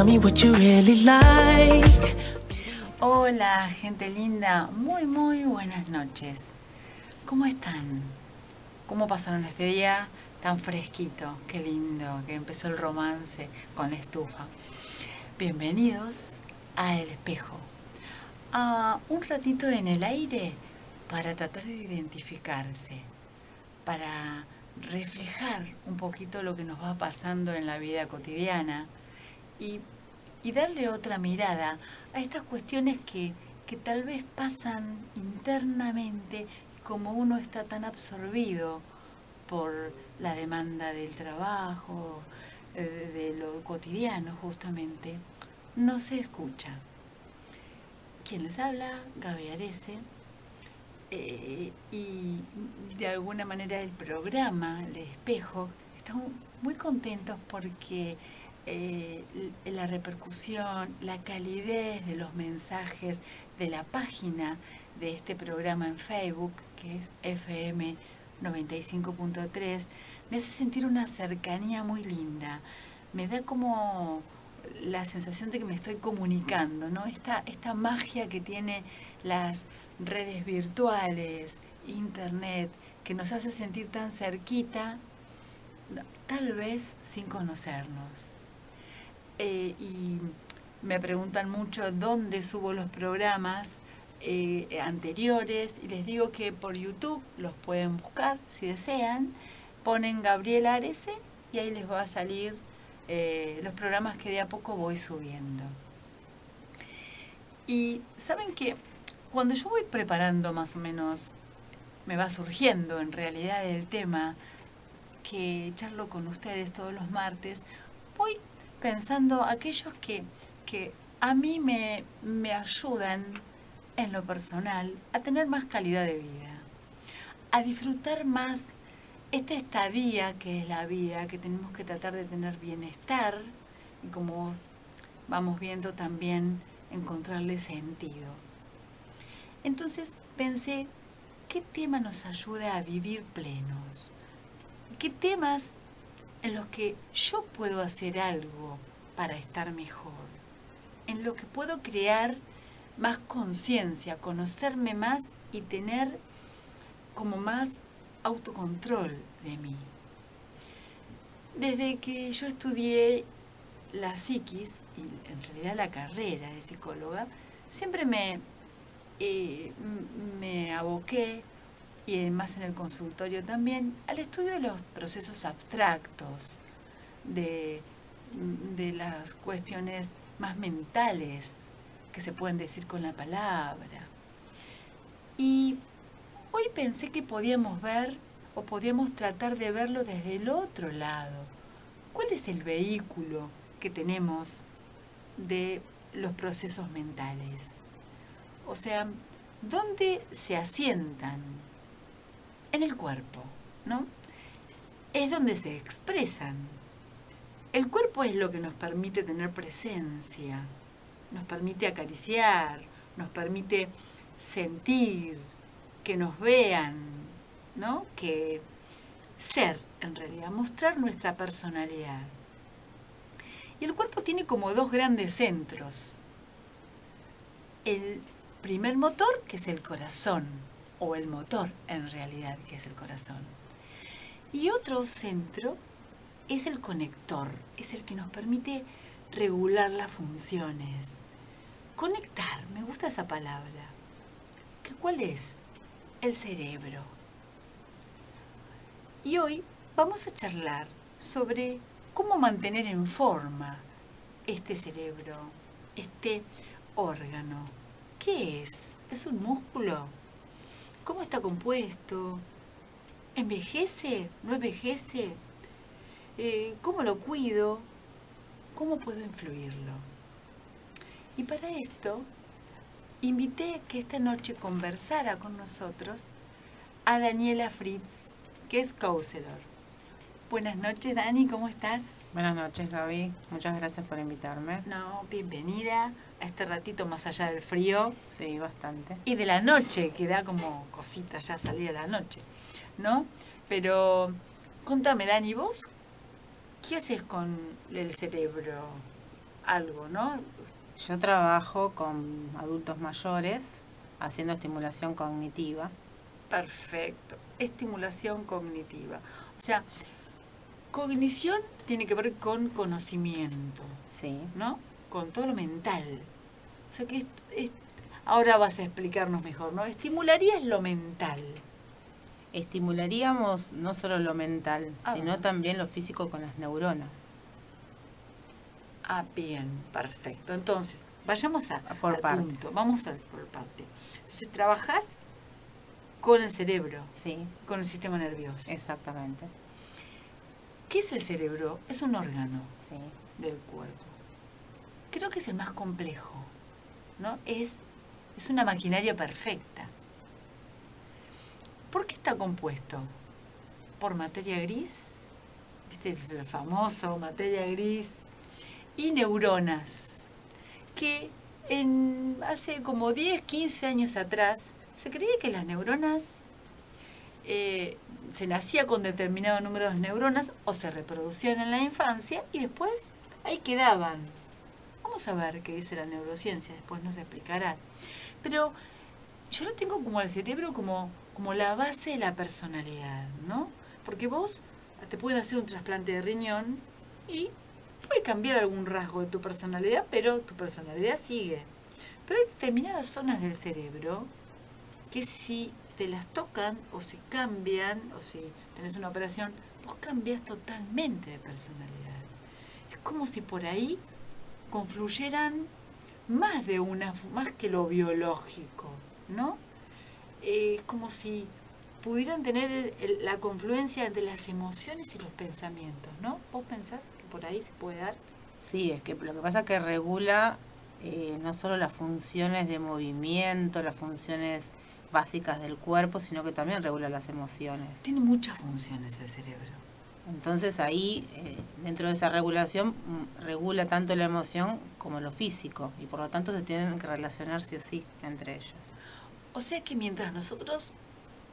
Tell me what you really like. Hola, gente linda. Muy buenas noches. ¿Cómo están? ¿Cómo pasaron este día tan fresquito? Qué lindo, que empezó el romance con la estufa. Bienvenidos a El Espejo. A un ratito en el aire para tratar de identificarse, para reflejar un poquito lo que nos va pasando en la vida cotidiana y, y darle otra mirada a estas cuestiones que tal vez pasan internamente, como uno está tan absorbido por la demanda del trabajo, de lo cotidiano justamente, no se escucha. Quien les habla, Gaby Arese, y de alguna manera el programa El Espejo, estamos muy contentos porque la repercusión, la calidez de los mensajes de la página de este programa en Facebook, que es FM 95.3, me hace sentir una cercanía muy linda. Me da como la sensación de que me estoy comunicando, ¿no? Esta magia que tiene las redes virtuales, internet, que nos hace sentir tan cerquita, tal vez sin conocernos. Y me preguntan mucho dónde subo los programas anteriores, y les digo que por YouTube los pueden buscar si desean, ponen Gabriel Arese y ahí les va a salir los programas que de a poco voy subiendo. Y saben que cuando yo voy preparando más o menos, me va surgiendo en realidad el tema que charlo con ustedes todos los martes, voy pensando aquellos que a mí me ayudan en lo personal a tener más calidad de vida, a disfrutar más esta estadía que es la vida, que tenemos que tratar de tener bienestar y, como vamos viendo, también encontrarle sentido. Entonces pensé, ¿qué tema nos ayuda a vivir plenos? ¿Qué temas en los que yo puedo hacer algo para estar mejor? En lo que puedo crear más conciencia, conocerme más y tener como más autocontrol de mí. Desde que yo estudié la psiquis, y en realidad la carrera de psicóloga, siempre me aboqué, y más en el consultorio también, al estudio de los procesos abstractos, de, de las cuestiones más mentales que se pueden decir con la palabra. Y hoy pensé que podíamos ver o podíamos tratar de verlo desde el otro lado. ¿Cuál es el vehículo que tenemos de los procesos mentales? O sea, ¿dónde se asientan? En el cuerpo, ¿no? Es donde se expresan. El cuerpo es lo que nos permite tener presencia, nos permite acariciar, nos permite sentir, que nos vean, ¿no? Que ser, en realidad, mostrar nuestra personalidad. Y el cuerpo tiene como dos grandes centros. El primer motor, que es el corazón, o el motor, en realidad, que es el corazón. Y otro centro es el conector, es el que nos permite regular las funciones. Conectar, me gusta esa palabra. ¿Cuál es? El cerebro. Y hoy vamos a charlar sobre cómo mantener en forma este cerebro, este órgano. ¿Qué es? ¿Es un músculo? ¿Cómo está compuesto? ¿Envejece? ¿No envejece? ¿Cómo lo cuido? ¿Cómo puedo influirlo? Y para esto, invité que esta noche conversara con nosotros a Daniela Fritz, que es counselor. Buenas noches, Dani, ¿cómo estás? Buenas noches, Gaby. Muchas gracias por invitarme. No, bienvenida a este ratito más allá del frío. Sí, bastante. Y de la noche, que da como cosita ya salir a la noche, ¿no? Pero contame, Dani, ¿vos qué haces con el cerebro? algo, ¿no? Yo trabajo con adultos mayores haciendo estimulación cognitiva. Perfecto. Estimulación cognitiva. O sea, cognición tiene que ver con conocimiento, Sí. ¿no? Con todo lo mental. O sea que ahora vas a explicarnos mejor, ¿no? Estimularías lo mental. Estimularíamos no solo lo mental, sino Ah. también lo físico con las neuronas. Ah, bien, perfecto. Entonces, vayamos Por al partes. punto. Vamos por parte. Entonces, trabajás con el cerebro, Sí, con el sistema nervioso. exactamente. ¿Qué es el cerebro? Es un órgano Sí. del cuerpo. Creo que es el más complejo, ¿no? Es una maquinaria perfecta. ¿Por qué está compuesto? ¿Por materia gris? ¿Viste el famoso materia gris? Y neuronas, que hace como 10, 15 años atrás se creía que las neuronas se nacía con determinado número de neuronas o se reproducían en la infancia y después ahí quedaban. Vamos a ver qué dice la neurociencia, después nos explicará. Pero yo lo tengo como el cerebro como la base de la personalidad, ¿no? Porque vos te pueden hacer un trasplante de riñón y puede cambiar algún rasgo de tu personalidad, pero tu personalidad sigue. Pero hay determinadas zonas del cerebro que si te las tocan o si cambian o si tenés una operación, vos cambias totalmente de personalidad. Es como si por ahí confluyeran más que lo biológico, ¿no? Es como si pudieran tener la confluencia de las emociones y los pensamientos, ¿no? ¿Vos pensás que por ahí se puede dar? Sí, es que lo que pasa es que regula no solo las funciones de movimiento, las funciones básicas del cuerpo, sino que también regula las emociones. Tiene muchas funciones el cerebro. Entonces ahí, dentro de esa regulación, regula tanto la emoción como lo físico, y por lo tanto se tienen que relacionar sí o sí entre ellas. O sea que mientras nosotros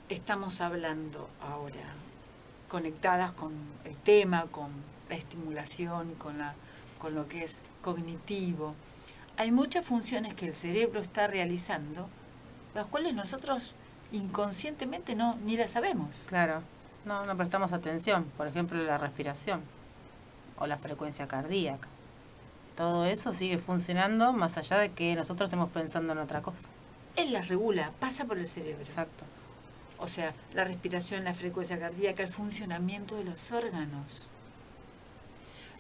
estamos hablando ahora, conectadas con el tema, con la estimulación, con lo que es cognitivo, hay muchas funciones que el cerebro está realizando, las cuales nosotros inconscientemente ni las sabemos. Claro, no prestamos atención, por ejemplo, la respiración o la frecuencia cardíaca. Todo eso sigue funcionando más allá de que nosotros estemos pensando en otra cosa. Él las regula, pasa por el cerebro. Exacto. O sea, la respiración, la frecuencia cardíaca, el funcionamiento de los órganos.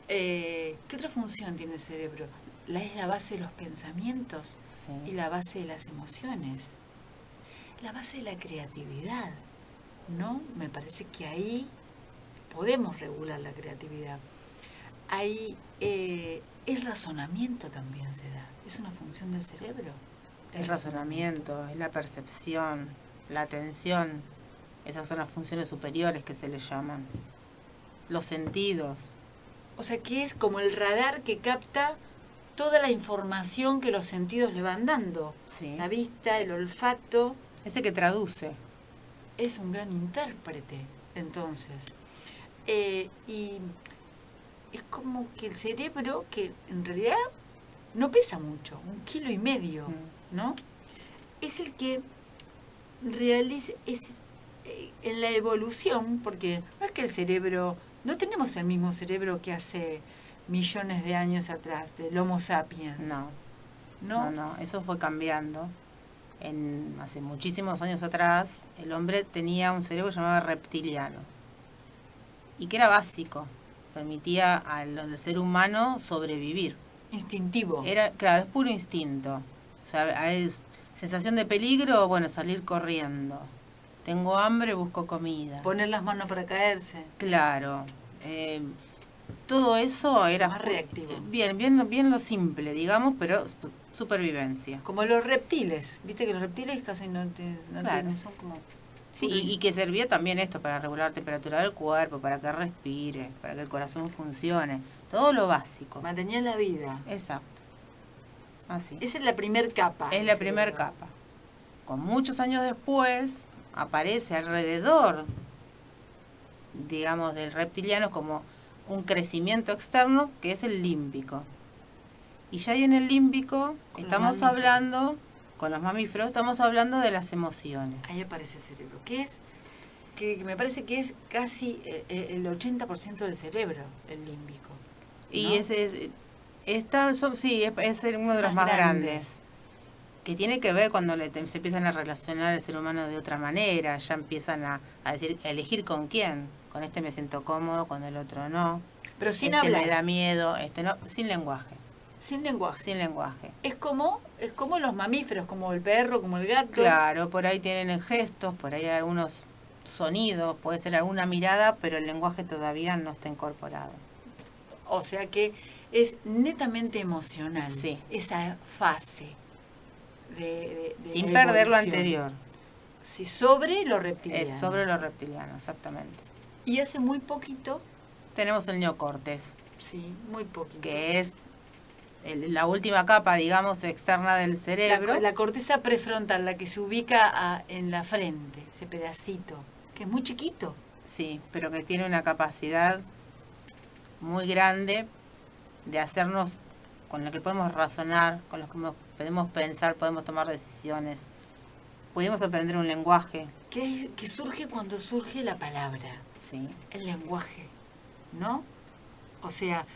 ¿Qué otra función tiene el cerebro? Es la base de los pensamientos Sí. y la base de las emociones. La base de la creatividad, ¿no? Me parece que ahí podemos regular la creatividad. Ahí el razonamiento también se da. Es una función del cerebro. El razonamiento, es la percepción, la atención. Esas son las funciones superiores que se le llaman. Los sentidos. O sea que es como el radar que capta toda la información que los sentidos le van dando. Sí. La vista, el olfato. Ese que traduce. Es un gran intérprete, entonces. Y es como que el cerebro, que en realidad no pesa mucho, 1,5 kilos, ¿no? Es el que realiza, en la evolución, porque no es que el cerebro, no tenemos el mismo cerebro que hace millones de años atrás, del Homo sapiens. No, eso fue cambiando. Hace muchísimos años atrás, el hombre tenía un cerebro llamado reptiliano y que era básico, permitía al ser humano sobrevivir. Instintivo. Claro, es puro instinto. O sea, es sensación de peligro, bueno, salir corriendo. Tengo hambre, busco comida. Poner las manos para caerse. Claro. Todo eso era más reactivo. Bien lo simple, digamos, pero supervivencia. Como los reptiles. Viste que los reptiles casi no tienen, son como... Sí, y que servía también esto para regular la temperatura del cuerpo, para que respire, para que el corazón funcione. Todo lo básico. Mantenía la vida. Exacto. Así. Esa es la primer capa. Es la primer capa. Con muchos años después aparece alrededor, digamos, del reptiliano como un crecimiento externo que es el límbico. Y ya ahí en el límbico Con los estamos mamíferos. hablando, con los mamíferos, estamos hablando de las emociones. Ahí aparece el cerebro, que me parece que es casi el 80% del cerebro, el límbico. Y ¿no? sí, es uno Son de los más más grandes. grandes. Que tiene que ver cuando se empiezan a relacionar el ser humano de otra manera, ya empiezan a decir, elegir con quién. Con este me siento cómodo, con el otro no. Pero sin Este hablar, me da miedo, este no, sin lenguaje. sin lenguaje. Sin lenguaje. Es como los mamíferos, como el perro, como el gato. Claro, por ahí tienen gestos, por ahí algunos sonidos, puede ser alguna mirada, pero el lenguaje todavía no está incorporado. O sea que es netamente emocional. Sí. Esa fase de Sin la perder lo evolución. anterior. Sí, sobre lo reptiliano. Es sobre lo reptiliano, exactamente. Y hace muy poquito, Tenemos el neocortes, sí, muy poquito. que es la última capa, digamos, externa del cerebro. La corteza prefrontal, la que se ubica en la frente, ese pedacito, que es muy chiquito. Sí, pero que tiene una capacidad muy grande de hacernos, con la que podemos razonar, con la que podemos pensar, podemos tomar decisiones. Podemos aprender un lenguaje. Que surge cuando surge la palabra, Sí. el lenguaje, ¿no? O sea,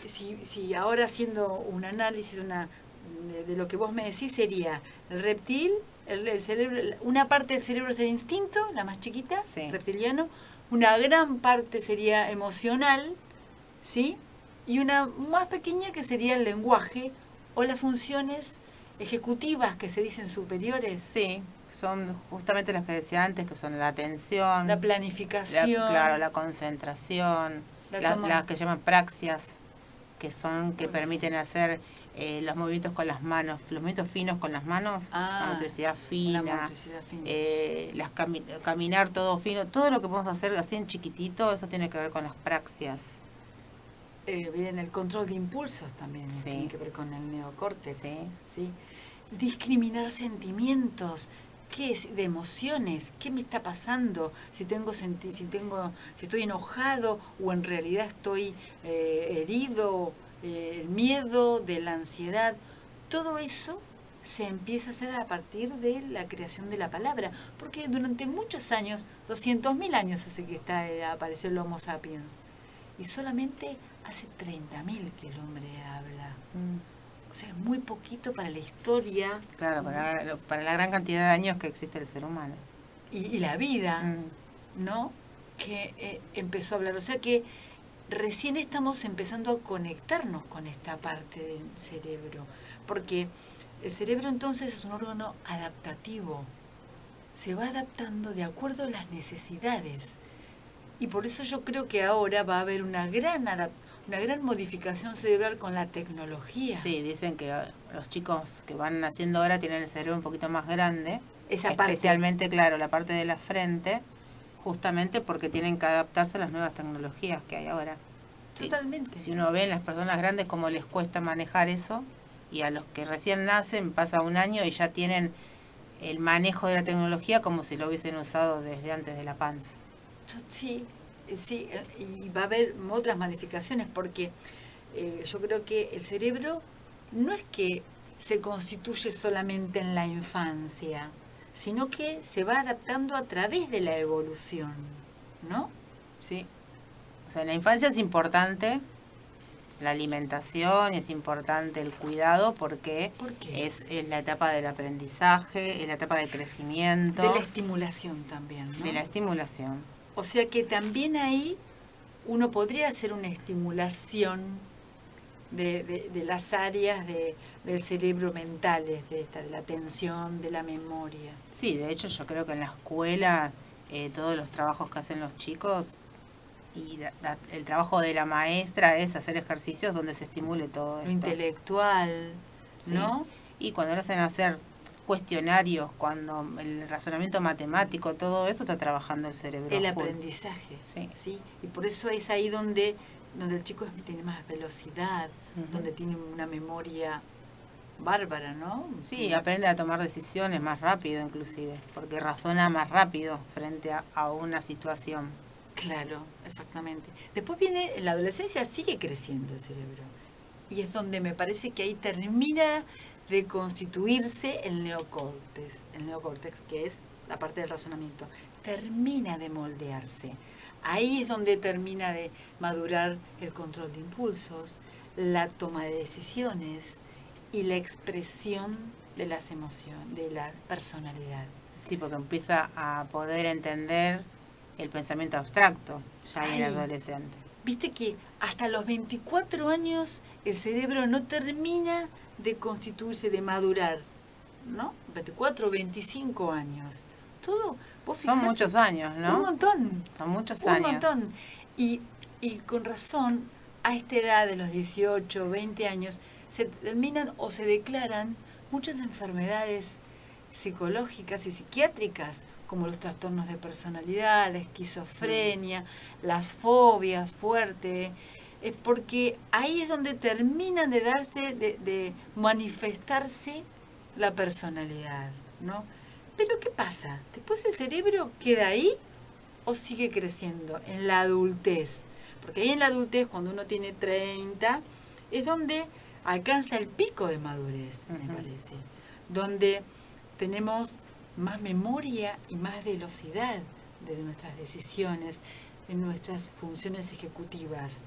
si ahora haciendo un análisis de lo que vos me decís sería el reptil, el cerebro, una parte del cerebro es el instinto, la más chiquita, Sí. reptiliano, una gran parte sería emocional, ¿sí? Y una más pequeña que sería el lenguaje o las funciones ejecutivas que se dicen superiores. Sí, son justamente las que decía antes, que son la atención, La planificación. claro, la concentración, La toma- las que llaman praxias, que son que ¿Cuáles permiten hacer los movimientos con las manos, los movimientos finos con las manos, la motricidad fina, la motricidad fina. caminar todo fino, todo lo que podemos hacer así en chiquitito, eso tiene que ver con las praxias. Bien, el control de impulsos también Sí. tiene que ver con el neocórtex. Sí. ¿Sí? Discriminar sentimientos, ¿qué es? De emociones, ¿qué me está pasando? Si estoy enojado o en realidad estoy herido, el miedo, de la ansiedad, todo eso se empieza a hacer a partir de la creación de la palabra, porque durante muchos años, 200.000 años hace que apareció el Homo sapiens, y solamente hace 30.000 que el hombre habla. O sea, es muy poquito para la historia. Claro, para la gran cantidad de años que existe el ser humano. Y la vida, ¿no? Que empezó a hablar. O sea que recién estamos empezando a conectarnos con esta parte del cerebro. Porque el cerebro entonces es un órgano adaptativo. Se va adaptando de acuerdo a las necesidades. Y por eso yo creo que ahora va a haber una gran modificación cerebral con la tecnología. Sí, dicen que los chicos que van naciendo ahora tienen el cerebro un poquito más grande. Esa parte. Especialmente, claro, la parte de la frente, justamente porque tienen que adaptarse a las nuevas tecnologías que hay ahora. Totalmente. Si uno ve en las personas grandes cómo les cuesta manejar eso, y a los que recién nacen pasa un año y ya tienen el manejo de la tecnología como si lo hubiesen usado desde antes de la panza. Sí, y va a haber otras modificaciones porque yo creo que el cerebro no es que se constituye solamente en la infancia, sino que se va adaptando a través de la evolución, ¿no? Sí. O sea, en la infancia es importante la alimentación, es importante el cuidado porque ¿Por qué? es la etapa del aprendizaje, es la etapa del crecimiento. De la estimulación también, ¿no? De la estimulación. O sea que también ahí uno podría hacer una estimulación de las áreas del cerebro mentales, de la atención, de la memoria. Sí, de hecho yo creo que en la escuela todos los trabajos que hacen los chicos y el trabajo de la maestra es hacer ejercicios donde se estimule todo esto. Lo intelectual, Sí. ¿no? Y cuando le hacen hacer cuestionarios, cuando el razonamiento matemático, todo eso está trabajando el cerebro. El full. aprendizaje, Sí. ¿sí? Y por eso es ahí donde el chico tiene más velocidad, Ujú. donde tiene una memoria bárbara, ¿no? Sí, aprende a tomar decisiones más rápido inclusive, porque razona más rápido frente a una situación. Claro, exactamente. Después viene, en la adolescencia sigue creciendo el cerebro. y es donde me parece que ahí termina de constituirse el neocórtex, que es la parte del razonamiento, termina de moldearse. Ahí es donde termina de madurar el control de impulsos, la toma de decisiones y la expresión de las emociones, de la personalidad. Sí, porque empieza a poder entender el pensamiento abstracto ya en el adolescente. Viste que hasta los 24 años el cerebro no termina de constituirse, de madurar, ¿no? 24, 25 años. Todo, vos fijate, son muchos años, ¿no? Un montón. Son muchos años. Un montón. Y con razón, a esta edad de los 18, 20 años, se terminan o se declaran muchas enfermedades psicológicas y psiquiátricas, como los trastornos de personalidad, la esquizofrenia, las fobias fuertes, porque ahí es donde terminan de darse, de manifestarse la personalidad, ¿no? Pero ¿qué pasa? ¿Después el cerebro queda ahí o sigue creciendo en la adultez? Porque ahí en la adultez, cuando uno tiene 30, es donde alcanza el pico de madurez, me parece. Donde tenemos más memoria y más velocidad de nuestras decisiones, de nuestras funciones ejecutivas.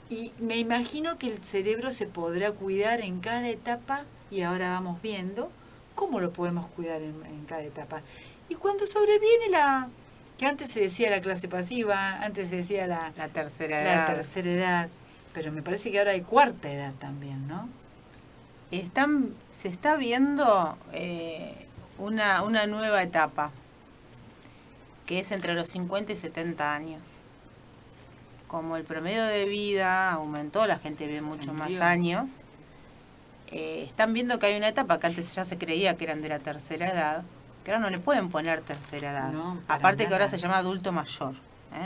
Y me imagino que el cerebro se podrá cuidar en cada etapa, y ahora vamos viendo cómo lo podemos cuidar en cada etapa. Y cuando sobreviene que antes se decía la clase pasiva, antes se decía la tercera edad. La tercera edad, pero me parece que ahora hay cuarta edad también, ¿no? Se está viendo una nueva etapa, que es entre los 50 y 70 años. Como el promedio de vida aumentó, la gente vive mucho más años, están viendo que hay una etapa que antes ya se creía que eran de la tercera edad, que ahora no le pueden poner tercera edad. No, aparte que ahora se llama adulto mayor,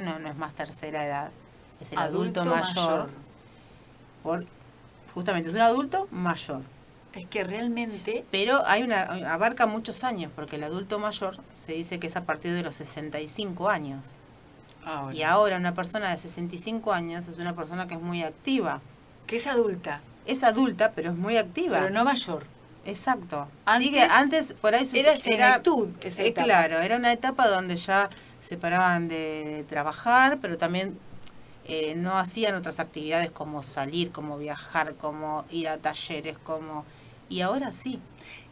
no es más tercera edad, es el adulto mayor. Justamente es un adulto mayor. Es que realmente... Pero abarca muchos años, porque el adulto mayor se dice que es a partir de los 65 años. Y ahora una persona de 65 años es una persona que es muy activa. Que es adulta. Es adulta, pero es muy activa. Pero no mayor. Exacto. Antes por ahí era senectud esa etapa. Claro, era una etapa donde ya se paraban de trabajar, pero también no hacían otras actividades como salir, como viajar, como ir a talleres, y ahora sí.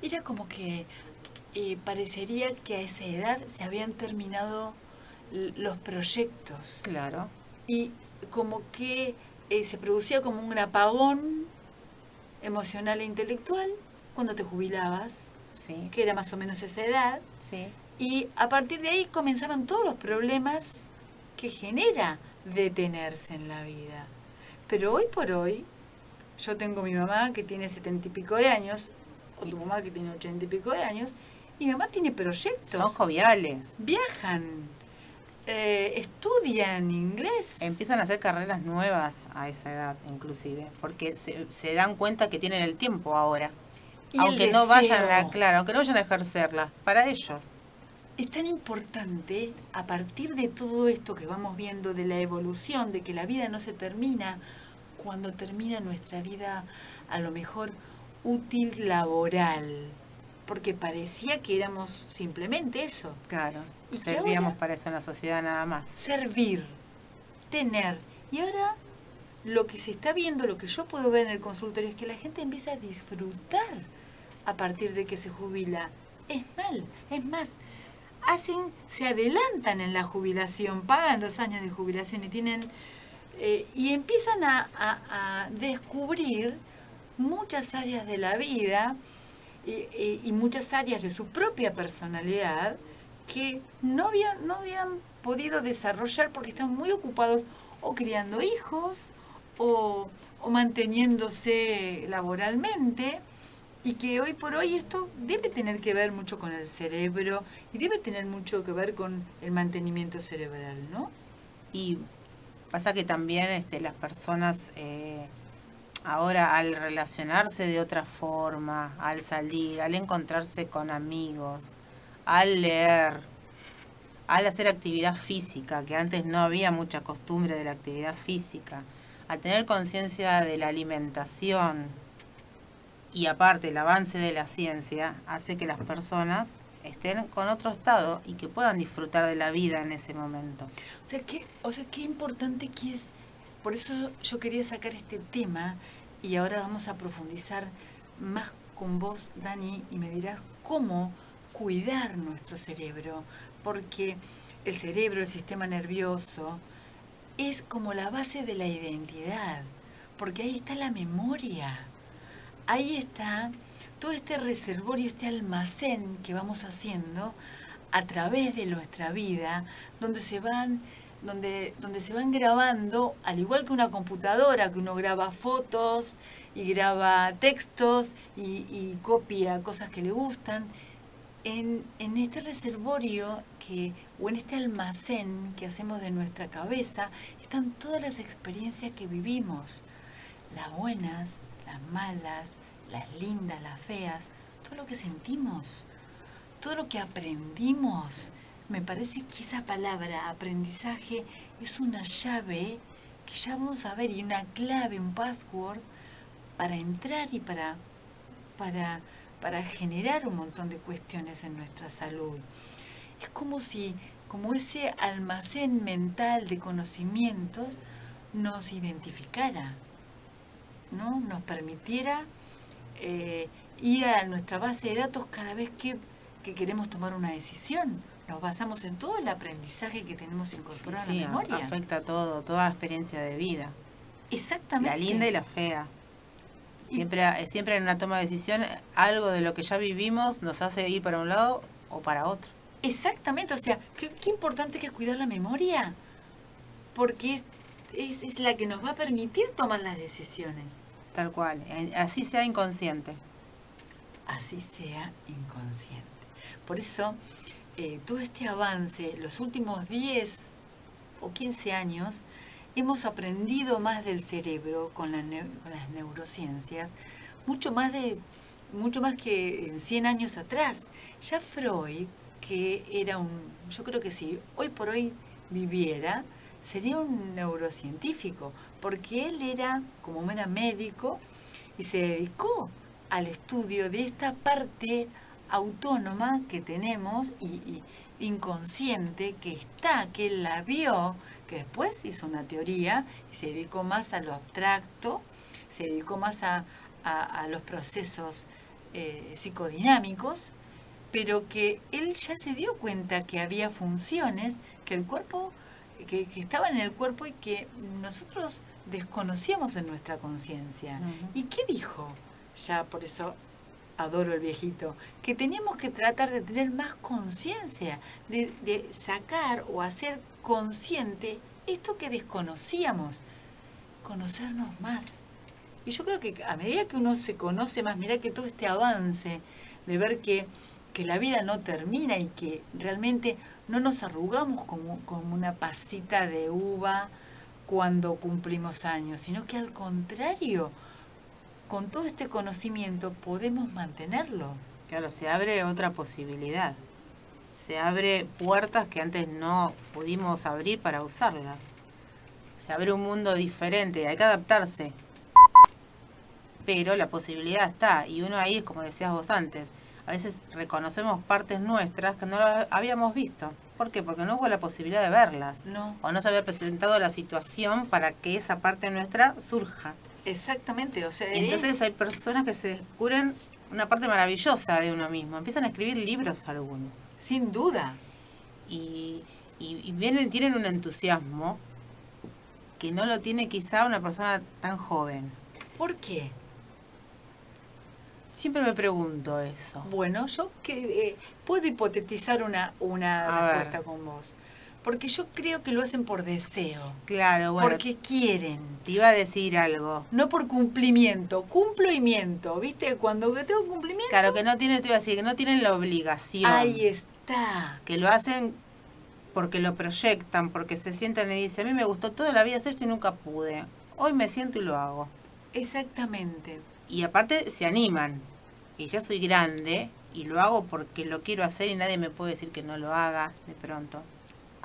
Era como que parecería que a esa edad se habían terminado los proyectos. Claro. Y como que se producía como un apagón emocional e intelectual cuando te jubilabas, sí, que era más o menos esa edad. Sí. Y a partir de ahí comenzaban todos los problemas que genera detenerse en la vida. Pero hoy por hoy, yo tengo mi mamá que tiene 70 y pico de años, o tu mamá que tiene 80 y pico de años, y mi mamá tiene proyectos. Son joviales. Viajan, estudian inglés. Empiezan a hacer carreras nuevas a esa edad, inclusive, porque se dan cuenta que tienen el tiempo ahora. Y aunque no vayan aunque no vayan a ejercerla, para ellos. Es tan importante, a partir de todo esto que vamos viendo, de la evolución, de que la vida no se termina cuando termina nuestra vida, a lo mejor útil laboral, porque parecía que éramos simplemente eso. Claro, y servíamos para eso en la sociedad nada más. Servir, tener. Y ahora lo que se está viendo, lo que yo puedo ver en el consultorio, es que la gente empieza a disfrutar a partir de que se jubila. Es más, se adelantan en la jubilación, pagan los años de jubilación y tienen y empiezan a descubrir muchas áreas de la vida y muchas áreas de su propia personalidad que no habían podido desarrollar porque están muy ocupados o criando hijos o manteniéndose laboralmente. Y que hoy por hoy esto debe tener que ver mucho con el cerebro y debe tener mucho que ver con el mantenimiento cerebral, ¿no? Y pasa que también las personas ahora al relacionarse de otra forma, al salir, al encontrarse con amigos, al leer, al hacer actividad física, que antes no había mucha costumbre de la actividad física, Al tener conciencia de la alimentación y aparte el avance de la ciencia, hace que las personas estén con otro estado y que puedan disfrutar de la vida en ese momento. O sea, qué importante que es. Por eso yo quería sacar este tema y ahora vamos a profundizar más con vos, Dani, y me dirás cómo cuidar nuestro cerebro, porque el cerebro, el sistema nervioso, es como la base de la identidad, porque ahí está la memoria, ahí está todo este reservorio, este almacén que vamos haciendo a través de nuestra vida, donde se van grabando, al igual que una computadora, que uno graba fotos y graba textos y copia cosas que le gustan. En este reservorio o en este almacén que hacemos de nuestra cabeza, están todas las experiencias que vivimos, las buenas, las malas, las lindas, las feas, todo lo que sentimos, todo lo que aprendimos. Me parece que esa palabra, aprendizaje, es una llave que ya vamos a ver, y una clave, un password, para entrar y para generar un montón de cuestiones en nuestra salud. Es como ese almacén mental de conocimientos nos identificara, ¿no? Nos permitiera ir a nuestra base de datos cada vez que queremos tomar una decisión. Nos basamos en todo el aprendizaje que tenemos incorporado en la memoria. Afecta todo, toda la experiencia de vida. Exactamente. La linda y la fea. Siempre en una toma de decisión, algo de lo que ya vivimos nos hace ir para un lado o para otro. Exactamente, o sea, qué importante que es cuidar la memoria, porque es la que nos va a permitir tomar las decisiones. Tal cual, así sea inconsciente. Así sea inconsciente. Por eso, todo este avance, los últimos 10 o 15 años, hemos aprendido más del cerebro con las neurociencias, mucho más que en 100 años atrás. Ya Freud, que era yo creo que si hoy por hoy viviera, sería un neurocientífico, porque él era médico y se dedicó al estudio de esta parte autónoma que tenemos y inconsciente que él la vio, que después hizo una teoría y se dedicó más a lo abstracto, se dedicó más a los procesos psicodinámicos, pero que él ya se dio cuenta que había funciones que el cuerpo, que estaban en el cuerpo y que nosotros desconocíamos en nuestra conciencia. Uh-huh. ¿Y qué dijo? Ya por eso adoro el viejito, que teníamos que tratar de tener más conciencia, de sacar o hacer consciente esto que desconocíamos, conocernos más. Y yo creo que a medida que uno se conoce más, mira que todo este avance de ver que la vida no termina y que realmente no nos arrugamos como una pasita de uva cuando cumplimos años, sino que al contrario, con todo este conocimiento podemos mantenerlo. Claro, se abre otra posibilidad. Se abre puertas que antes no pudimos abrir para usarlas. Se abre un mundo diferente, hay que adaptarse. Pero la posibilidad está, y uno ahí es como decías vos antes, a veces reconocemos partes nuestras que no las habíamos visto. ¿Por qué? Porque no hubo la posibilidad de verlas. No. O no se había presentado la situación para que esa parte nuestra surja. Exactamente, o sea... Entonces hay personas que se descubren una parte maravillosa de uno mismo. Empiezan a escribir libros algunos. Sin duda. Y tienen un entusiasmo que no lo tiene quizá una persona tan joven. ¿Por qué? Siempre me pregunto eso. Bueno, yo puedo hipotetizar una respuesta con vos. Porque yo creo que lo hacen por deseo. Claro, bueno. Porque quieren. Te iba a decir algo. No por cumplimiento. Cumplo y miento. ¿Viste? Cuando tengo cumplimiento... Claro, te iba a decir, que no tienen la obligación. Ahí está. Que lo hacen porque lo proyectan, porque se sientan y dicen, a mí me gustó toda la vida hacer esto y nunca pude. Hoy me siento y lo hago. Exactamente. Y aparte se animan. Y ya soy grande y lo hago porque lo quiero hacer y nadie me puede decir que no lo haga de pronto.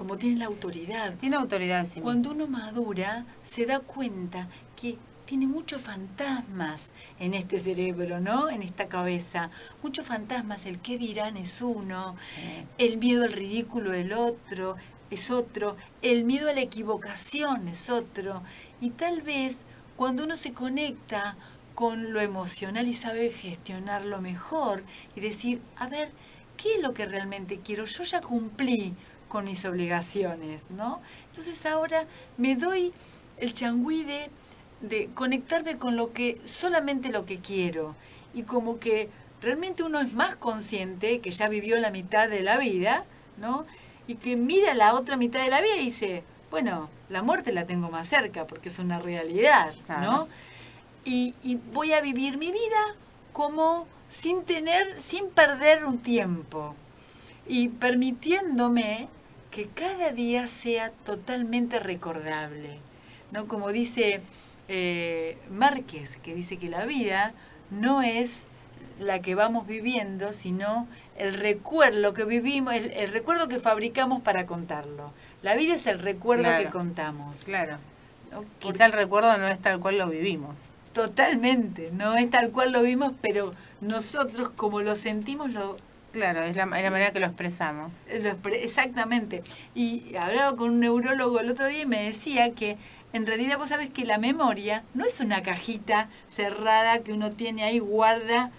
como tiene la autoridad. Tiene autoridad en sí Cuando uno madura, se da cuenta que tiene muchos fantasmas en este cerebro, ¿no? En esta cabeza. Muchos fantasmas. El qué dirán es uno. Sí. El miedo al ridículo es otro. El miedo a la equivocación es otro. Y tal vez cuando uno se conecta con lo emocional y sabe gestionarlo mejor y decir, a ver, ¿qué es lo que realmente quiero? Yo ya cumplí con mis obligaciones, ¿no? Entonces ahora me doy el changüí de conectarme con solamente lo que quiero. Y como que realmente uno es más consciente, que ya vivió la mitad de la vida, ¿no? Y que mira la otra mitad de la vida y dice, bueno, la muerte la tengo más cerca porque es una realidad, ¿no? Claro. Y voy a vivir mi vida como sin perder un tiempo. Y permitiéndome que cada día sea totalmente recordable, ¿no? Como dice Márquez, que dice que la vida no es la que vamos viviendo, sino el recuerdo, lo que vivimos, el recuerdo que fabricamos para contarlo. La vida es el recuerdo Claro. que contamos. Claro. ¿No? Quizá el recuerdo no es tal cual lo vivimos. Totalmente, no es tal cual lo vimos, pero nosotros como lo sentimos Claro, es la manera que lo expresamos. Exactamente. Y hablaba con un neurólogo el otro día y me decía que en realidad vos sabés que la memoria no es una cajita cerrada que uno tiene ahí, guarda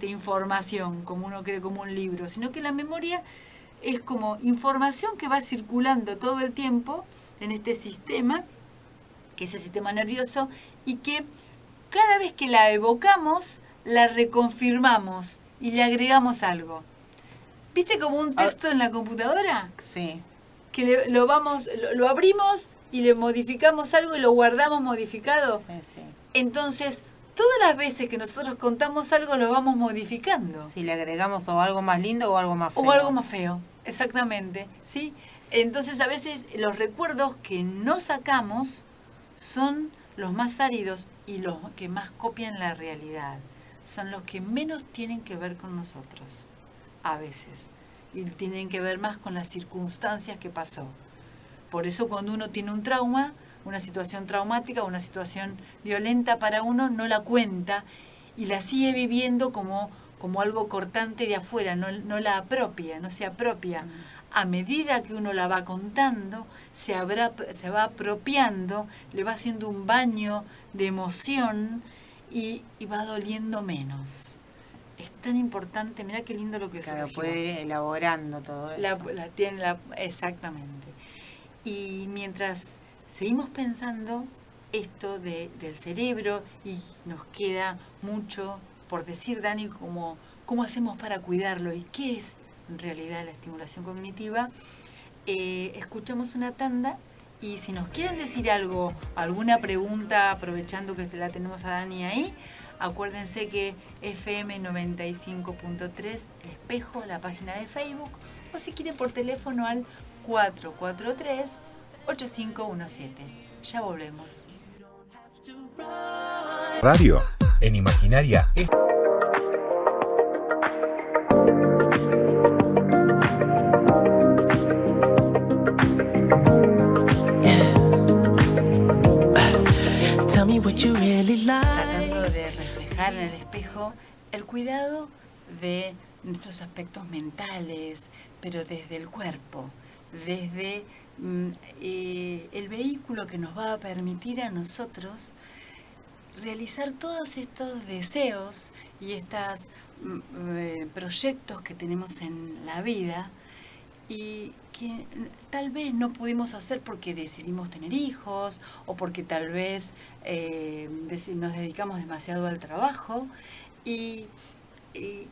información, como uno cree, como un libro, sino que la memoria es como información que va circulando todo el tiempo en este sistema, que es el sistema nervioso, y que cada vez que la evocamos, la reconfirmamos y le agregamos algo. ¿Viste como un texto en la computadora? Sí. Que lo abrimos y le modificamos algo y lo guardamos modificado. Sí, sí. Entonces, todas las veces que nosotros contamos algo, lo vamos modificando. Si le agregamos o algo más lindo o algo más feo. O algo más feo, exactamente, ¿sí? Entonces, a veces los recuerdos que no sacamos son los más áridos y los que más copian la realidad. Son los que menos tienen que ver con nosotros, a veces. Y tienen que ver más con las circunstancias que pasó. Por eso cuando uno tiene un trauma, una situación traumática, una situación violenta para uno, no la cuenta y la sigue viviendo como algo cortante de afuera, no la apropia, no se apropia. A medida que uno la va contando, se va apropiando, le va haciendo un baño de emoción y va doliendo menos. Es tan importante, mirá qué lindo lo que Claro, surgió. puede ir elaborando todo eso. Exactamente. Y mientras seguimos pensando esto del cerebro, y nos queda mucho por decir, Dani, cómo hacemos para cuidarlo y qué es en realidad la estimulación cognitiva, escuchamos una tanda y si nos quieren decir algo, alguna pregunta, aprovechando que la tenemos a Dani ahí, acuérdense que FM 95.3 Espejo, la página de Facebook, o si quieren por teléfono al 443-8517. Ya volvemos. Radio en Imaginaria. Tell me what you really like. Tratando de reflejar en el espejo el cuidado de nuestros aspectos mentales, pero desde el cuerpo, desde el vehículo que nos va a permitir a nosotros realizar todos estos deseos y estos proyectos que tenemos en la vida y que tal vez no pudimos hacer porque decidimos tener hijos o porque tal vez nos dedicamos demasiado al trabajo y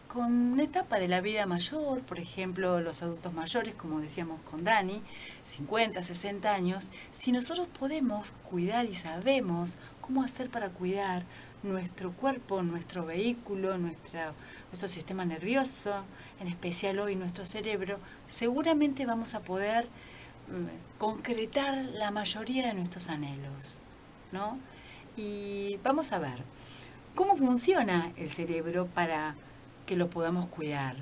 con una etapa de la vida mayor, por ejemplo, los adultos mayores, como decíamos con Dani, 50, 60 años, si nosotros podemos cuidar y sabemos cómo hacer para cuidar nuestro cuerpo, nuestro vehículo, nuestro sistema nervioso, en especial hoy nuestro cerebro, seguramente vamos a poder concretar la mayoría de nuestros anhelos, ¿no? Y vamos a ver, ¿cómo funciona el cerebro para que lo podamos cuidar?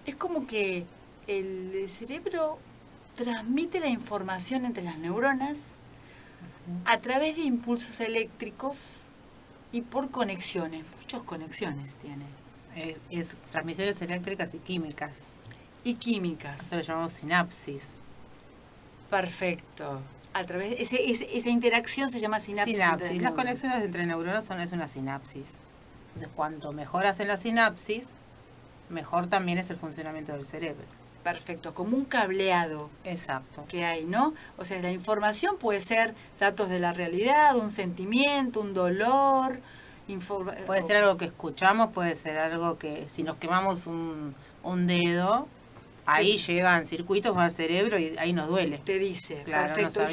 Es como que el cerebro transmite la información entre las neuronas a través de impulsos eléctricos y por conexiones, muchas conexiones tiene. Es transmisiones eléctricas y químicas. Y químicas. Eso lo llamamos sinapsis. Perfecto. A través esa interacción se llama sinapsis. Sinapsis. Las conexiones entre neuronas es una sinapsis. Entonces, cuanto mejor hacen la sinapsis, mejor también es el funcionamiento del cerebro. Perfecto, como un cableado. Exacto. Que hay, ¿no? O sea, la información puede ser datos de la realidad, un sentimiento, un dolor. Puede ser algo que escuchamos, puede ser algo que si nos quemamos un dedo, ahí llegan circuitos al cerebro y ahí nos duele. Te dice, claro, perfecto.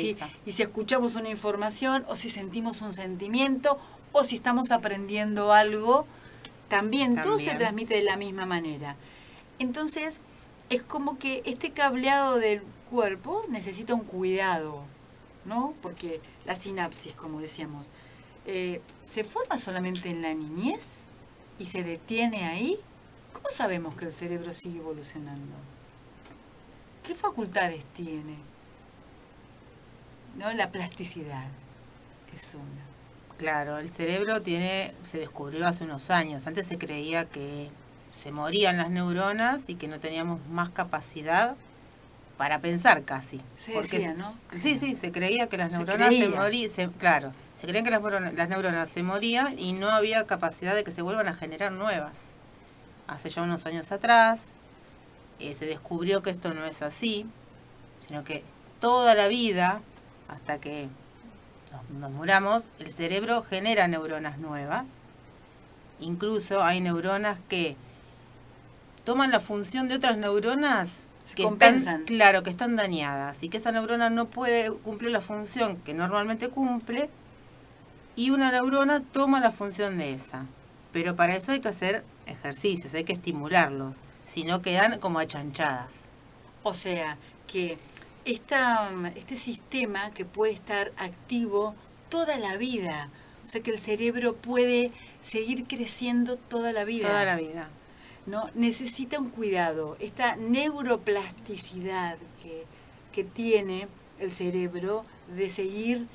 Y si escuchamos una información, o si sentimos un sentimiento, o si estamos aprendiendo algo, también todo se transmite de la misma manera. Entonces, es como que este cableado del cuerpo necesita un cuidado, ¿no? Porque la sinapsis, como decíamos, ¿se forma solamente en la niñez y se detiene ahí? ¿Cómo sabemos que el cerebro sigue evolucionando? ¿Qué facultades tiene? ¿No? La plasticidad es una. Claro, el cerebro se descubrió hace unos años. Antes se creía que se morían las neuronas y que no teníamos más capacidad para pensar casi. Se decía, ¿no? Sí, se creía que las neuronas se morían. Claro, se creían que las neuronas se morían y no había capacidad de que se vuelvan a generar nuevas. Hace ya unos años atrás se descubrió que esto no es así, sino que toda la vida, hasta que nos muramos, el cerebro genera neuronas nuevas. Incluso hay neuronas que toman la función de otras neuronas que están dañadas y que esa neurona no puede cumplir la función que normalmente cumple y una neurona toma la función de esa. Pero para eso hay que hacer ejercicios, hay que estimularlos, si no quedan como achanchadas. O sea, que este sistema que puede estar activo toda la vida, o sea que el cerebro puede seguir creciendo toda la vida. Toda la vida. ¿No? Necesita un cuidado. Esta neuroplasticidad que tiene el cerebro de seguir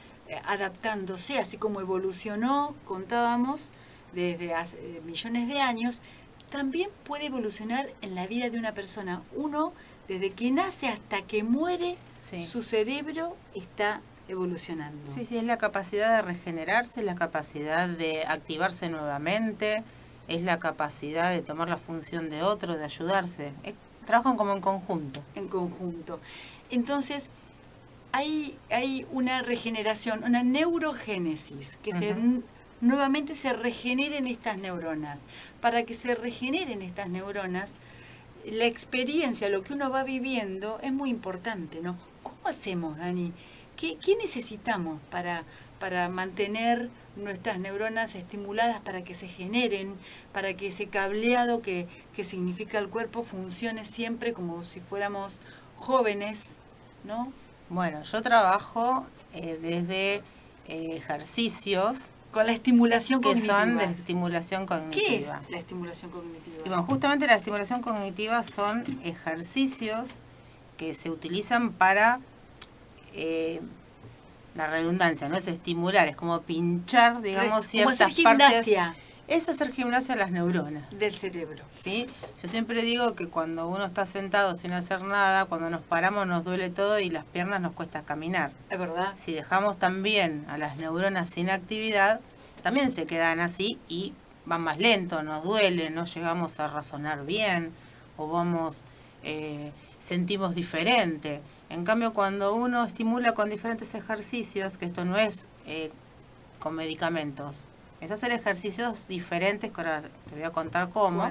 adaptándose, así como evolucionó, contábamos, desde hace millones de años, también puede evolucionar en la vida de una persona. Uno, desde que nace hasta que muere, su cerebro está evolucionando. Sí, es la capacidad de regenerarse, es la capacidad de activarse nuevamente, es la capacidad de tomar la función de otro, de ayudarse. Trabajan como en conjunto. En conjunto. Entonces, hay una regeneración, una neurogénesis, que nuevamente se regeneren estas neuronas. Para que se regeneren estas neuronas, la experiencia, lo que uno va viviendo, es muy importante, ¿no? ¿Cómo hacemos, Dani? ¿Qué necesitamos para mantener nuestras neuronas estimuladas, para que se generen, para que ese cableado que significa el cuerpo funcione siempre como si fuéramos jóvenes, ¿no? Bueno, yo trabajo desde ejercicios con la estimulación cognitiva. Que son de estimulación cognitiva. ¿Qué es la estimulación cognitiva? Y bueno, justamente la estimulación cognitiva son ejercicios que se utilizan para la redundancia, no es estimular, es como pinchar, digamos, ciertas partes. Como hacer gimnasia. Es hacer gimnasia a las neuronas. Del cerebro. ¿Sí? Yo siempre digo que cuando uno está sentado sin hacer nada, cuando nos paramos nos duele todo y las piernas nos cuesta caminar. Es verdad. Si dejamos también a las neuronas sin actividad, también se quedan así y van más lento, nos duele, no llegamos a razonar bien o sentimos diferente. En cambio, cuando uno estimula con diferentes ejercicios, que esto no es con medicamentos, es hacer ejercicios diferentes, que ahora te voy a contar cómo,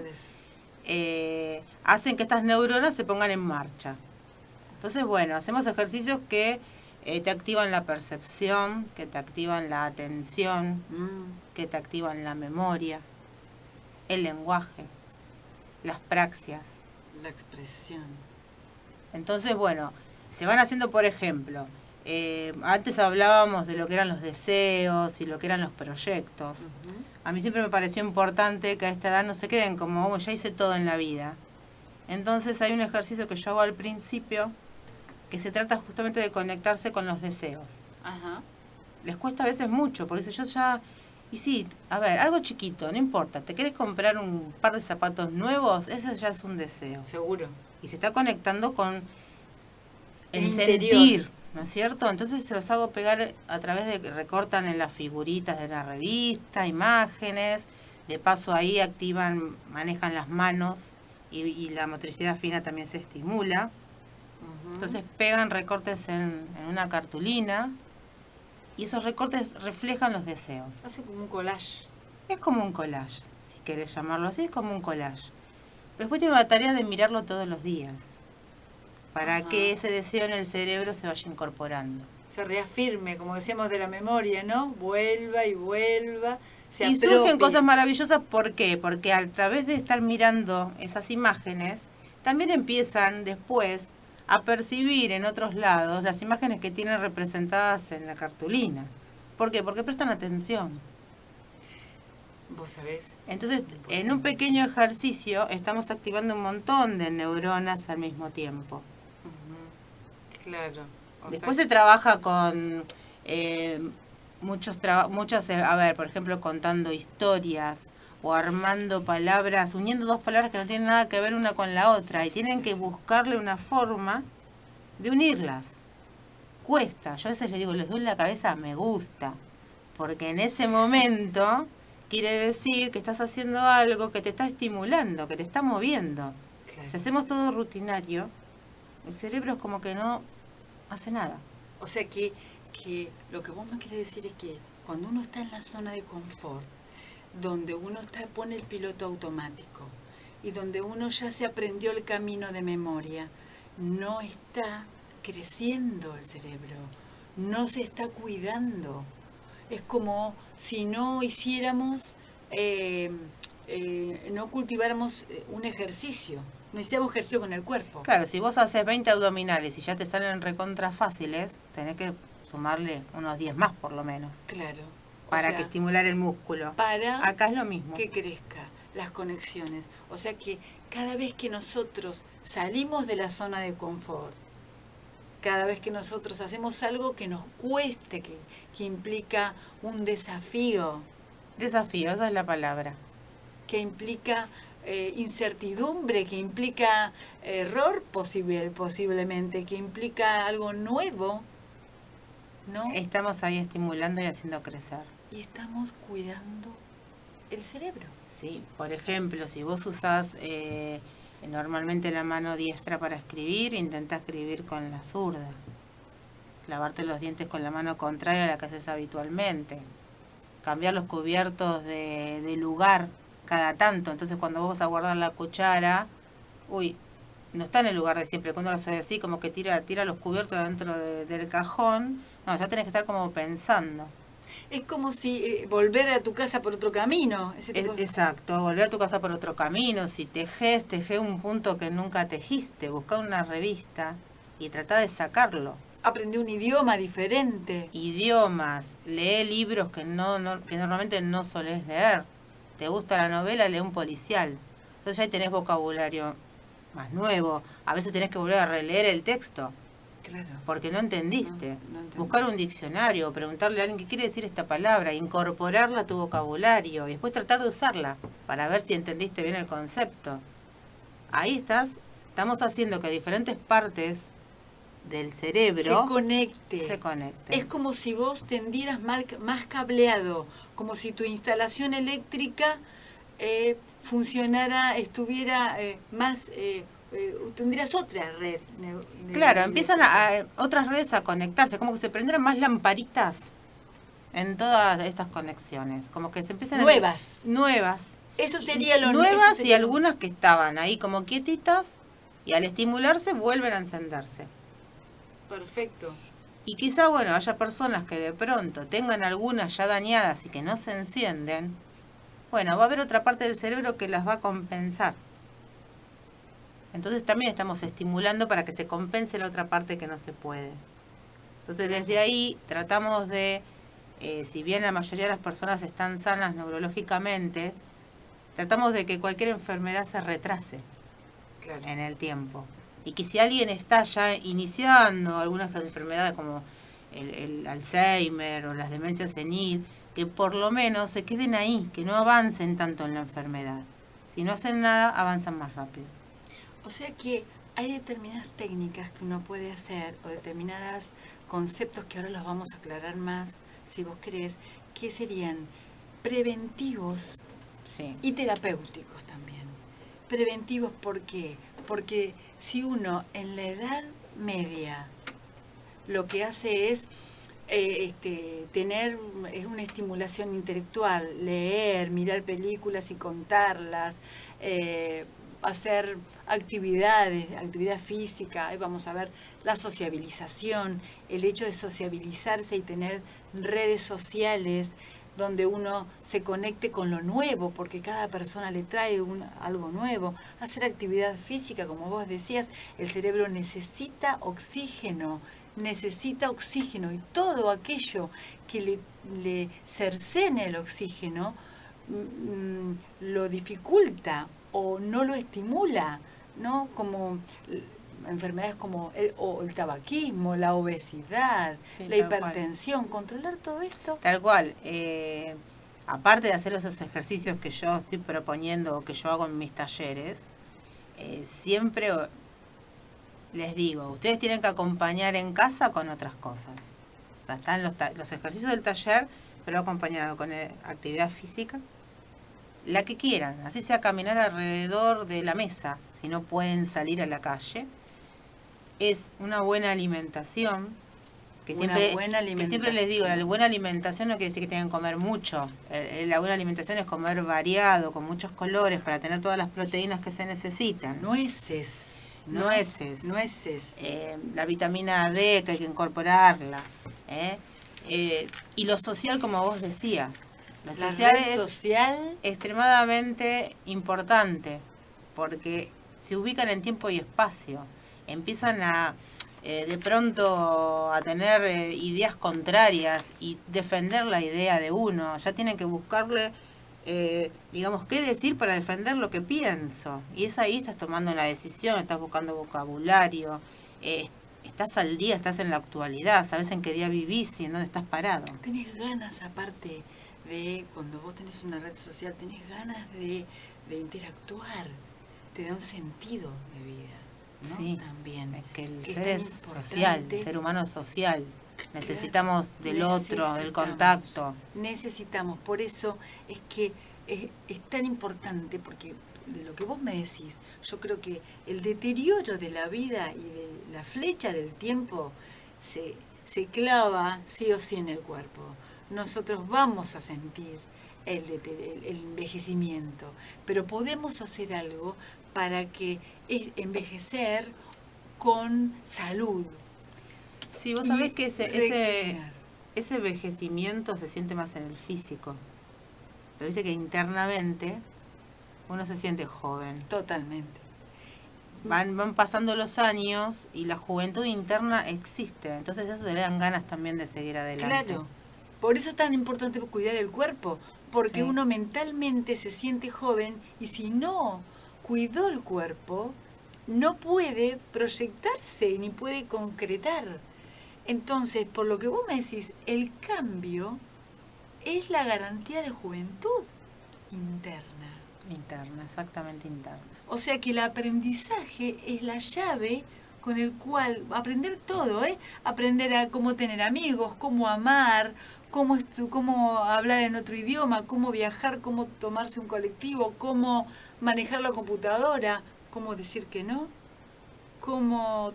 hacen que estas neuronas se pongan en marcha. Entonces, bueno, hacemos ejercicios que te activan la percepción, que te activan la atención, que te activan la memoria, el lenguaje, las praxias. La expresión. Entonces, bueno, se van haciendo, por ejemplo, antes hablábamos de lo que eran los deseos y lo que eran los proyectos. A mí siempre me pareció importante que a esta edad no se queden como, ya hice todo en la vida. Entonces hay un ejercicio que yo hago al principio, que se trata justamente de conectarse con los deseos. Ajá. Les cuesta a veces mucho, porque yo ya... Y sí, a ver, algo chiquito, no importa. ¿Te querés comprar un par de zapatos nuevos? Ese ya es un deseo. Seguro. Y se está conectando con el interior. sentir, ¿no es cierto? Entonces se los hago pegar a través de que recortan en las figuritas de la revista, imágenes. De paso ahí activan, manejan las manos y la motricidad fina también se estimula. Ujú. Entonces pegan recortes en una cartulina y esos recortes reflejan los deseos. Hace como un collage. Es como un collage, si querés llamarlo así, es como un collage. Pero después tiene una tarea de mirarlo todos los días, para Ajá. que ese deseo en el cerebro se vaya incorporando. Se reafirme, como decíamos de la memoria, ¿no? Vuelva y vuelva. Se Y apropie. surgen cosas maravillosas, ¿por qué? Porque a través de estar mirando esas imágenes, también empiezan después a percibir en otros lados las imágenes que tienen representadas en la cartulina. ¿Por qué? Porque prestan atención. Vos sabés. Entonces, en un pequeño ejercicio estamos activando un montón de neuronas al mismo tiempo. Ujú. Claro. Después se trabaja con muchas, a ver, por ejemplo, contando historias o armando palabras, uniendo dos palabras que no tienen nada que ver una con la otra y tienen que buscarle una forma de unirlas. Cuesta, yo a veces les digo, les doy la cabeza, me gusta, porque en ese momento quiere decir que estás haciendo algo que te está estimulando, que te está moviendo. Claro. Si hacemos todo rutinario, el cerebro es como que no hace nada. O sea que lo que vos me querés decir es que cuando uno está en la zona de confort, donde uno pone el piloto automático y donde uno ya se aprendió el camino de memoria, no está creciendo el cerebro, no se está cuidando. Es como si no hiciéramos, no cultiváramos un ejercicio, no hiciéramos ejercicio con el cuerpo. Claro, si vos haces 20 abdominales y ya te salen recontra fáciles, tenés que sumarle unos 10 más por lo menos, Claro. para O sea, que estimular el músculo. para Acá es lo mismo. que crezca las conexiones. O sea que cada vez que nosotros salimos de la zona de confort, cada vez que nosotros hacemos algo que nos cueste, que implica un desafío, Desafío, esa es la palabra. que implica incertidumbre, que implica error posiblemente, que implica algo nuevo, ¿no? Estamos ahí estimulando y haciendo crecer. Y estamos cuidando el cerebro. Sí, por ejemplo, si vos usás normalmente la mano diestra para escribir, intenta escribir con la zurda. Lavarte los dientes con la mano contraria a la que haces habitualmente. Cambiar los cubiertos de lugar cada tanto. Entonces cuando vos vas a guardar la cuchara, no está en el lugar de siempre. Cuando lo haces así, como que tira los cubiertos dentro del cajón. No, ya tenés que estar como pensando. Es como si volver a tu casa por otro camino. Ese tipo de... Exacto, volver a tu casa por otro camino. Si tejés un punto que nunca tejiste. Buscar una revista y tratá de sacarlo. Aprendí un idioma diferente. Idiomas, lee libros que normalmente no solés leer. ¿Te gusta la novela? Lee un policial. Entonces ya ahí tenés vocabulario más nuevo. A veces tenés que volver a releer el texto. Claro. Porque no entendiste. No entendí. Buscar un diccionario, preguntarle a alguien qué quiere decir esta palabra, incorporarla a tu vocabulario y después tratar de usarla para ver si entendiste bien el concepto. Ahí estamos haciendo que diferentes partes del cerebro se conecten. Es como si vos tendieras más cableado, como si tu instalación eléctrica funcionara, estuviera más... tendrías otra red. Claro, empiezan otras redes a conectarse, como que se prendieran más lamparitas en todas estas conexiones, como que se empiezan nuevas. Eso sería lo nuevas eso sería y algunas que estaban ahí como quietitas y al estimularse vuelven a encenderse. Perfecto. Y quizá, bueno, haya personas que de pronto tengan algunas ya dañadas y que no se encienden. Bueno, va a haber otra parte del cerebro que las va a compensar. Entonces también estamos estimulando para que se compense la otra parte que no se puede. Entonces desde ahí tratamos de, si bien la mayoría de las personas están sanas neurológicamente, tratamos de que cualquier enfermedad se retrase en el tiempo. Y que si alguien está ya iniciando algunas enfermedades como el Alzheimer o las demencias senil, que por lo menos se queden ahí, que no avancen tanto en la enfermedad. Si no hacen nada, avanzan más rápido. O sea que hay determinadas técnicas que uno puede hacer o determinados conceptos que ahora los vamos a aclarar más, si vos querés, que serían preventivos Sí. y terapéuticos también. Preventivos, ¿por qué? Porque si uno en la edad media lo que hace es tener una estimulación intelectual, leer, mirar películas y contarlas, hacer actividad física, ahí vamos a ver la sociabilización, el hecho de sociabilizarse y tener redes sociales donde uno se conecte con lo nuevo, porque cada persona le trae algo nuevo, hacer actividad física, como vos decías, el cerebro necesita oxígeno y todo aquello que le cercene el oxígeno lo dificulta o no lo estimula, ¿no? Como enfermedades como el tabaquismo, la obesidad, Sí, la tal cual. hipertensión, controlar todo esto. Tal cual. Aparte de hacer esos ejercicios que yo estoy proponiendo o que yo hago en mis talleres, siempre les digo, ustedes tienen que acompañar en casa con otras cosas. O sea, están los ejercicios del taller, pero acompañado con actividad física, la que quieran, así sea caminar alrededor de la mesa, si no pueden salir a la calle. Es una buena alimentación, que siempre les digo, la buena alimentación no quiere decir que tengan que comer mucho. La buena alimentación es comer variado, con muchos colores, para tener todas las proteínas que se necesitan. Nueces. Nueces. Nueces. La vitamina D, que hay que incorporarla. Y lo social, como vos decías. Lo social es social extremadamente importante, porque se ubican en tiempo y espacio. Empiezan a de pronto a tener ideas contrarias y defender la idea de uno. Ya tienen que buscarle, digamos, qué decir para defender lo que pienso. Y es ahí, estás tomando una decisión, estás buscando vocabulario, estás al día, estás en la actualidad, sabes en qué día vivís y en dónde estás parado. Tenés ganas, aparte de cuando vos tenés una red social, tenés ganas de interactuar, te da un sentido de vida. ¿No? Sí, también. Es que el ser es social, el ser humano es social. Necesitamos del otro, del contacto. Necesitamos, por eso es que es tan importante, porque de lo que vos me decís, yo creo que el deterioro de la vida y de la flecha del tiempo se clava sí o sí en el cuerpo. Nosotros vamos a sentir el envejecimiento, pero podemos hacer algo para que envejecer con salud. Sí, vos sabés que ese envejecimiento se siente más en el físico, pero viste que internamente uno se siente joven. Totalmente. Van pasando los años y la juventud interna existe, entonces eso te le dan ganas también de seguir adelante. Claro, por eso es tan importante cuidar el cuerpo, porque Sí. uno mentalmente se siente joven y si no cuidó el cuerpo, no puede proyectarse ni puede concretar. Entonces, por lo que vos me decís, el cambio es la garantía de juventud interna. Interna, exactamente interna. O sea que el aprendizaje es la llave con el cual aprender todo, aprender a cómo tener amigos, cómo amar, cómo hablar en otro idioma, cómo viajar, cómo tomarse un colectivo, cómo manejar la computadora, cómo decir que no, cómo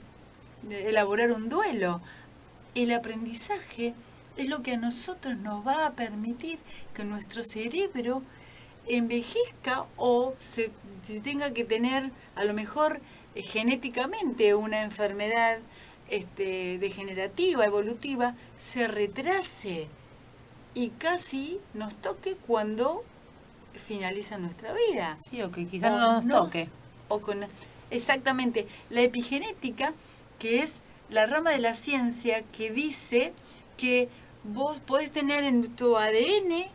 elaborar un duelo. El aprendizaje es lo que a nosotros nos va a permitir que nuestro cerebro envejezca o se tenga que tener a lo mejor genéticamente una enfermedad degenerativa, evolutiva, se retrase y casi nos toque cuando finaliza nuestra vida. Sí, o que quizás no nos toque. Exactamente. La epigenética, que es la rama de la ciencia que dice que vos podés tener en tu ADN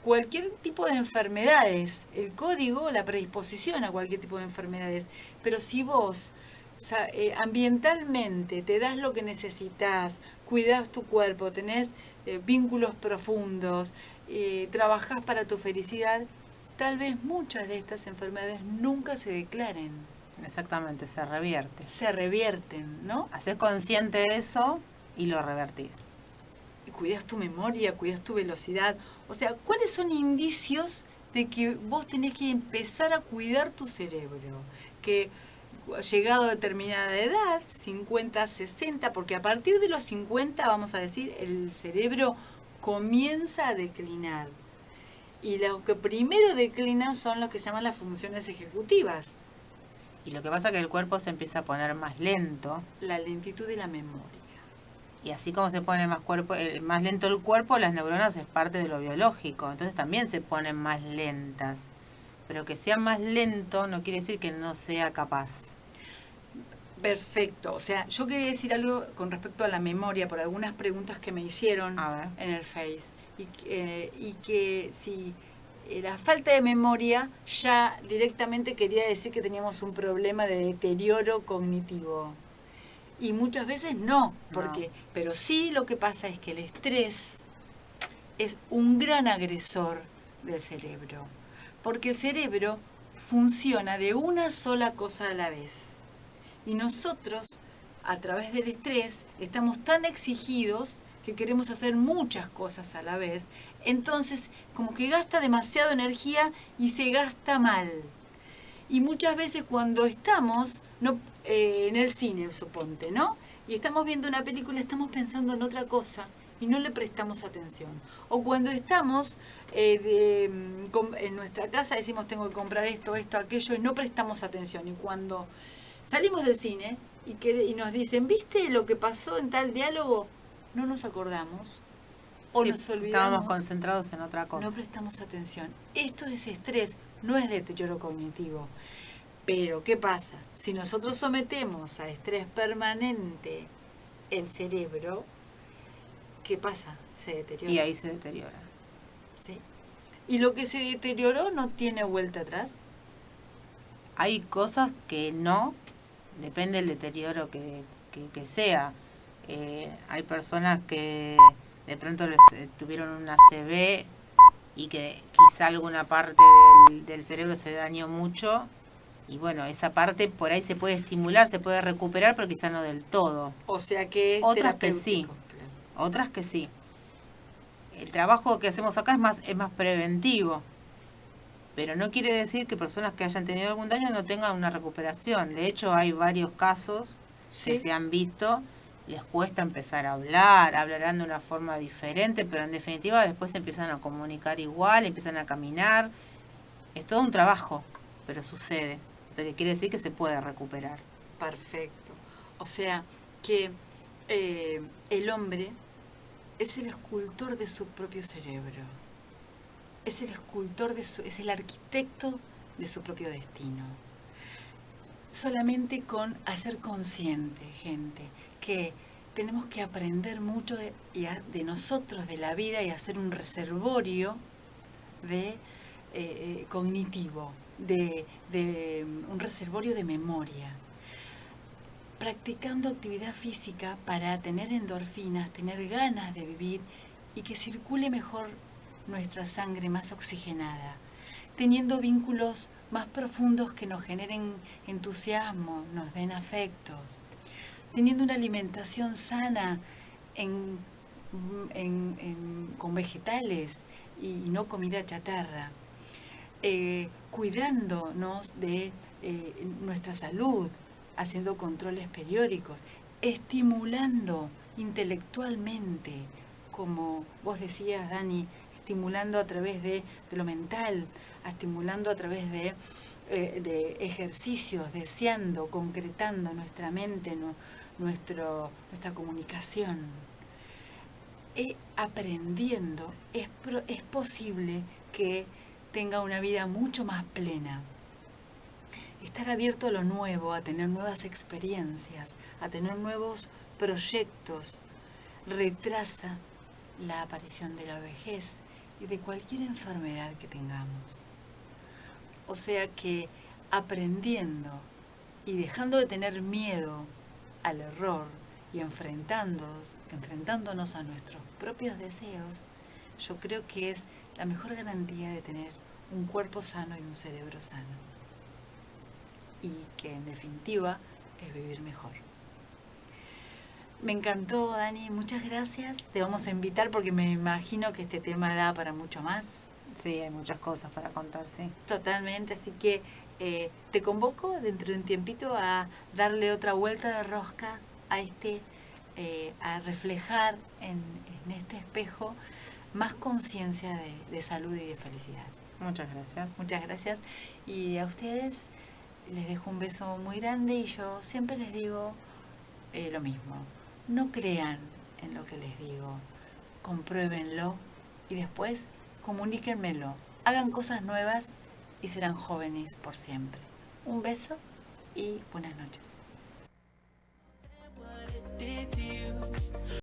cualquier tipo de enfermedades, el código, la predisposición a cualquier tipo de enfermedades, pero si vos ambientalmente te das lo que necesitas, cuidas tu cuerpo, tenés vínculos profundos, trabajás para tu felicidad, tal vez muchas de estas enfermedades nunca se declaren. Exactamente, se revierte. Se revierten, ¿no? Haces consciente de eso y lo revertís. Cuidas tu memoria, cuidas tu velocidad. O sea, ¿cuáles son indicios de que vos tenés que empezar a cuidar tu cerebro? Que llegado a determinada edad, 50, 60, porque a partir de los 50, vamos a decir, el cerebro comienza a declinar. Y lo que primero declinan son lo que llaman las funciones ejecutivas. Y lo que pasa es que el cuerpo se empieza a poner más lento. La lentitud de la memoria. Y así como se pone más lento el cuerpo, las neuronas es parte de lo biológico. Entonces también se ponen más lentas. Pero que sea más lento no quiere decir que no sea capaz. Perfecto. O sea, yo quería decir algo con respecto a la memoria, por algunas preguntas que me hicieron en el Face. Y que si la falta de memoria ya directamente quería decir que teníamos un problema de deterioro cognitivo. Y muchas veces no, pero sí lo que pasa es que el estrés es un gran agresor del cerebro, porque el cerebro funciona de una sola cosa a la vez. Y nosotros, a través del estrés, estamos tan exigidos que queremos hacer muchas cosas a la vez, entonces como que gasta demasiada energía y se gasta mal. Y muchas veces cuando estamos en el cine, suponte, ¿no? Y estamos viendo una película, estamos pensando en otra cosa y no le prestamos atención. O cuando estamos en nuestra casa, decimos tengo que comprar esto, aquello, y no prestamos atención. Y cuando salimos del cine y nos dicen, ¿viste lo que pasó en tal diálogo? No nos acordamos. O nos olvidamos. Estábamos concentrados en otra cosa. No prestamos atención. Esto es estrés, no es deterioro cognitivo. Pero, ¿qué pasa? Si nosotros sometemos a estrés permanente el cerebro, ¿qué pasa? Se deteriora. Y ahí se deteriora. Sí. ¿Y lo que se deterioró no tiene vuelta atrás? Hay cosas que no, depende del deterioro que sea. Hay personas que de pronto les tuvieron una ACV y que quizá alguna parte del cerebro se dañó mucho y bueno, esa parte por ahí se puede estimular, se puede recuperar, pero quizá no del todo. O sea que es otras que sí, claro. Otras que sí. El trabajo que hacemos acá es más preventivo, pero no quiere decir que personas que hayan tenido algún daño no tengan una recuperación. De hecho, hay varios casos que se han visto. Les cuesta empezar a hablar, hablarán de una forma diferente, pero en definitiva después empiezan a comunicar igual, empiezan a caminar. Es todo un trabajo, pero sucede. O sea, que quiere decir que se puede recuperar. Perfecto. O sea, que el hombre es el escultor de su propio cerebro. Es el escultor es el arquitecto de su propio destino. Solamente con hacer consciente, gente, que tenemos que aprender mucho de nosotros, de la vida, y hacer un reservorio de cognitivo, de un reservorio de memoria. Practicando actividad física para tener endorfinas, tener ganas de vivir y que circule mejor nuestra sangre, más oxigenada. Teniendo vínculos más profundos que nos generen entusiasmo, nos den afectos. Teniendo una alimentación sana con vegetales y no comida chatarra. Cuidándonos de nuestra salud, haciendo controles periódicos, estimulando intelectualmente, como vos decías, Dani, estimulando a través de lo mental, estimulando a través de ejercicios, deseando, concretando nuestra mente, nuestra comunicación. Aprendiendo, es posible que tenga una vida mucho más plena. Estar abierto a lo nuevo, a tener nuevas experiencias, a tener nuevos proyectos, retrasa la aparición de la vejez y de cualquier enfermedad que tengamos. O sea que aprendiendo y dejando de tener miedo al error y enfrentándonos a nuestros propios deseos, yo creo que es la mejor garantía de tener un cuerpo sano y un cerebro sano. Y que en definitiva es vivir mejor. Me encantó, Dani, muchas gracias. Te vamos a invitar porque me imagino que este tema da para mucho más. Sí, hay muchas cosas para contar, sí. Totalmente, así que te convoco dentro de un tiempito a darle otra vuelta de rosca a a reflejar en este espejo más conciencia de salud y de felicidad. Muchas gracias. Muchas gracias. Y a ustedes les dejo un beso muy grande y yo siempre les digo lo mismo. No crean en lo que les digo, compruébenlo y después comuníquenmelo. Hagan cosas nuevas y serán jóvenes por siempre. Un beso y buenas noches.